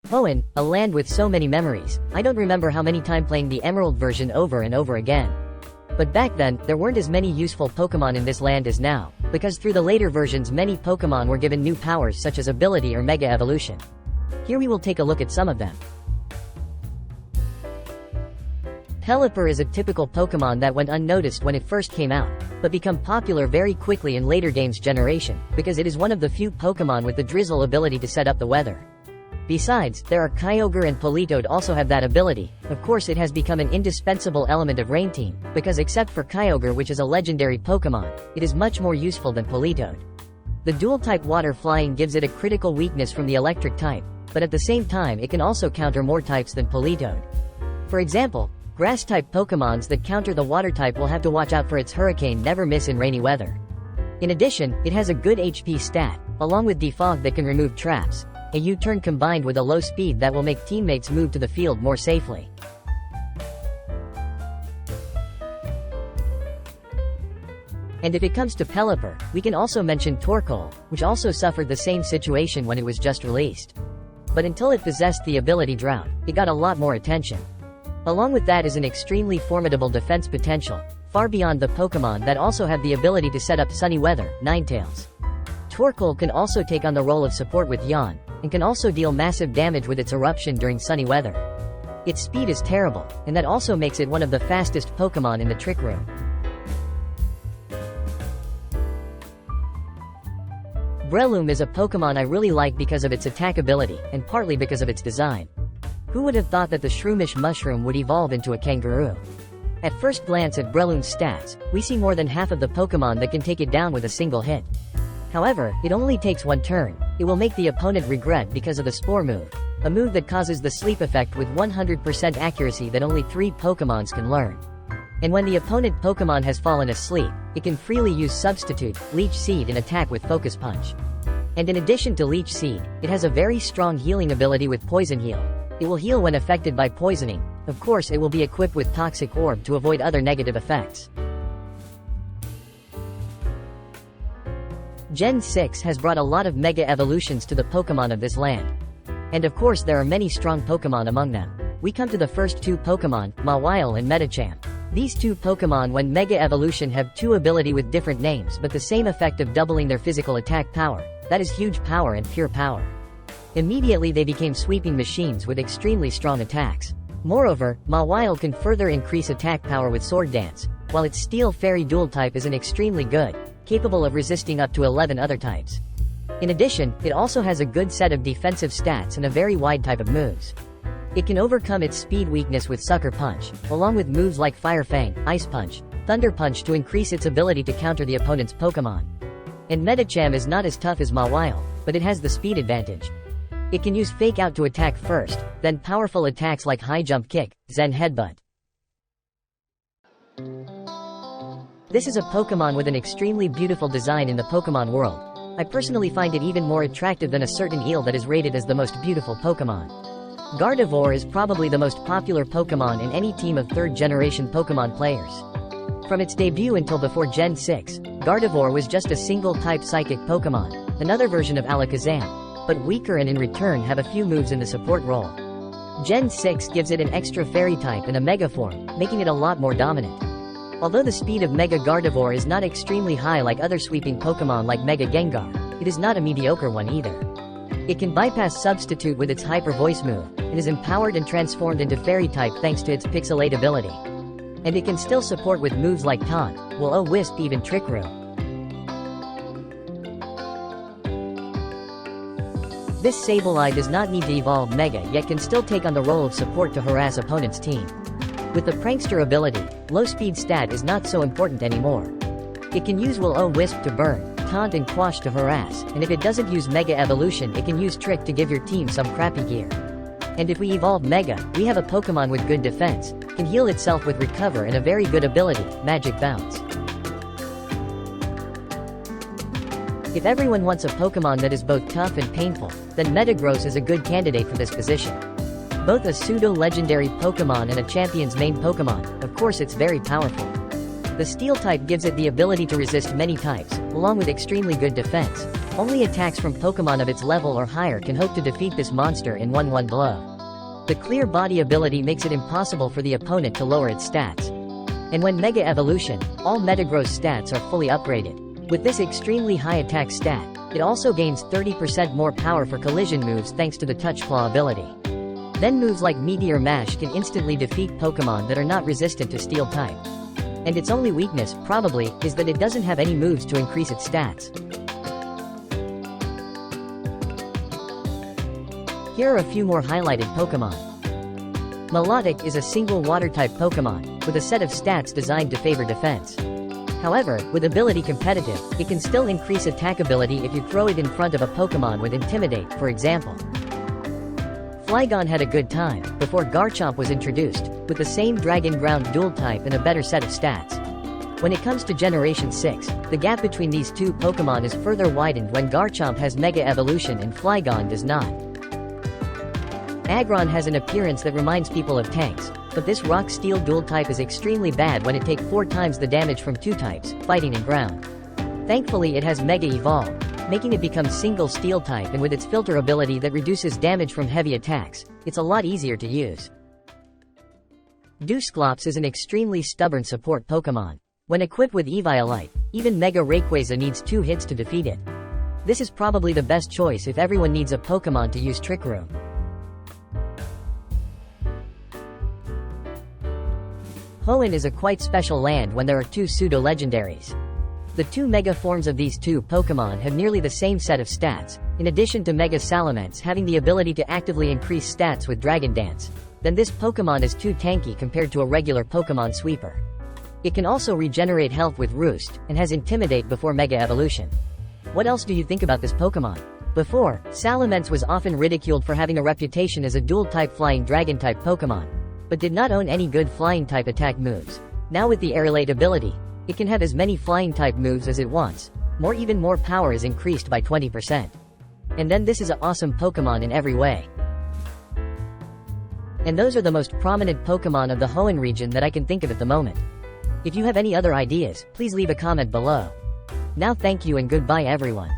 Hoenn, a land with so many memories. I don't remember how many times playing the Emerald version over and over again. But back then, there weren't as many useful Pokemon in this land as now, because through the later versions many Pokemon were given new powers such as ability or Mega Evolution. Here we will take a look at some of them. Pelipper is a typical Pokemon that went unnoticed when it first came out, but become popular very quickly in later games generation, because it is one of the few Pokemon with the drizzle ability to set up the weather. Besides, there are Kyogre and Politoed also have that ability. Of course it has become an indispensable element of Rain Team, because except for Kyogre, which is a legendary Pokemon, it is much more useful than Politoed. The dual-type water flying gives it a critical weakness from the electric type, but at the same time it can also counter more types than Politoed. For example, grass-type Pokemons that counter the water type will have to watch out for its Hurricane never miss in rainy weather. In addition, it has a good HP stat, along with Defog that can remove traps, a U-turn combined with a low speed that will make teammates move to the field more safely. And if it comes to Pelipper, we can also mention Torkoal, which also suffered the same situation when it was just released. But until it possessed the ability Drought, it got a lot more attention. Along with that is an extremely formidable defense potential, far beyond the Pokemon that also have the ability to set up sunny weather, Ninetales. Torkoal can also take on the role of support with Yawn, and can also deal massive damage with its eruption during sunny weather. Its speed is terrible, and that also makes it one of the fastest Pokemon in the Trick Room. Breloom is a Pokemon I really like because of its attack ability, and partly because of its design. Who would have thought that the shroomish mushroom would evolve into a kangaroo? At first glance at Breloom's stats, we see more than half of the Pokemon that can take it down with a single hit. However, it only takes one turn. It will make the opponent regret because of the Spore move, a move that causes the sleep effect with 100% accuracy that only 3 Pokemons can learn. And when the opponent Pokemon has fallen asleep, it can freely use Substitute, Leech Seed and attack with Focus Punch. And in addition to Leech Seed, it has a very strong healing ability with Poison Heal. It will heal when affected by poisoning. Of course it will be equipped with Toxic Orb to avoid other negative effects. Gen 6 has brought a lot of Mega Evolutions to the Pokemon of this land. And of course there are many strong Pokemon among them. We come to the first 2 Pokemon, Mawile and Medicham. These 2 Pokemon when Mega Evolution have 2 ability with different names but the same effect of doubling their physical attack power. That is huge power and pure power. Immediately they became sweeping machines with extremely strong attacks. Moreover, Mawile can further increase attack power with Sword Dance, while its Steel Fairy dual type is an extremely good, capable of resisting up to 11 other types. In addition, it also has a good set of defensive stats and a very wide type of moves. It can overcome its speed weakness with Sucker Punch, along with moves like Fire Fang, Ice Punch, Thunder Punch to increase its ability to counter the opponent's Pokemon. And Medicham is not as tough as Mawile, but it has the speed advantage. It can use Fake Out to attack first, then powerful attacks like High Jump Kick, Zen Headbutt. This is a Pokemon with an extremely beautiful design in the Pokemon world. I personally find it even more attractive than a certain eel that is rated as the most beautiful Pokemon. Gardevoir is probably the most popular Pokemon in any team of 3rd generation Pokemon players. From its debut until before Gen 6, Gardevoir was just a single-type Psychic Pokemon, another version of Alakazam, but weaker and in return have a few moves in the support role. Gen 6 gives it an extra Fairy type and a Mega form, making it a lot more dominant. Although the speed of Mega Gardevoir is not extremely high like other sweeping Pokemon like Mega Gengar, it is not a mediocre one either. It can bypass Substitute with its Hyper Voice move, and is empowered and transformed into Fairy type thanks to its Pixelate ability. And it can still support with moves like Taunt, Will-O-Wisp, even Trick Room. This Sableye does not need to evolve Mega yet can still take on the role of support to harass opponent's team. With the Prankster ability, low speed stat is not so important anymore. It can use Will-O-Wisp to burn, Taunt and Quash to harass, and if it doesn't use Mega Evolution it can use Trick to give your team some crappy gear. And if we evolve Mega, we have a Pokemon with good defense, can heal itself with Recover and a very good ability, Magic Bounce. If everyone wants a Pokemon that is both tough and painful, then Metagross is a good candidate for this position. Both a pseudo-legendary Pokemon and a champion's main Pokemon, of course it's very powerful. The Steel type gives it the ability to resist many types, along with extremely good defense, Only attacks from Pokemon of its level or higher can hope to defeat this monster in one blow. The clear body ability makes it impossible for the opponent to lower its stats. And when Mega Evolution, all Metagross stats are fully upgraded. With this extremely high attack stat, it also gains 30% more power for collision moves thanks to the Touch Claw ability. Then moves like Meteor Mash can instantly defeat Pokemon that are not resistant to Steel type. And its only weakness, probably, is that it doesn't have any moves to increase its stats. Here are a few more highlighted Pokemon. Milotic is a single Water-type Pokemon, with a set of stats designed to favor defense. However, with ability competitive, it can still increase attack ability if you throw it in front of a Pokemon with Intimidate, for example. Flygon had a good time, before Garchomp was introduced, with the same Dragon Ground dual type and a better set of stats. When it comes to Generation 6, the gap between these two Pokemon is further widened when Garchomp has Mega Evolution and Flygon does not. Aggron has an appearance that reminds people of tanks, but this Rock-Steel dual type is extremely bad when it takes 4 times the damage from 2 types, fighting and ground. Thankfully it has Mega Evolve, making it become single Steel type, and with its filter ability that reduces damage from heavy attacks, it's a lot easier to use. Dusclops is an extremely stubborn support Pokemon. When equipped with Eviolite, even Mega Rayquaza needs 2 hits to defeat it. This is probably the best choice if everyone needs a Pokemon to use Trick Room. Hoenn is a quite special land when there are 2 pseudo-legendaries. The 2 Mega forms of these 2 Pokemon have nearly the same set of stats, in addition to Mega Salamence having the ability to actively increase stats with Dragon Dance. Then this Pokemon is too tanky compared to a regular Pokemon Sweeper. It can also regenerate health with Roost, and has Intimidate before Mega Evolution. What else do you think about this Pokemon? Before, Salamence was often ridiculed for having a reputation as a dual-type flying Dragon-type Pokemon, but did not own any good flying-type attack moves. Now with the Aerolate ability, it can have as many flying-type moves as it wants. Even more power is increased by 20%. And then this is an awesome Pokemon in every way. And those are the most prominent Pokemon of the Hoenn region that I can think of at the moment. If you have any other ideas, please leave a comment below. Now thank you and goodbye everyone.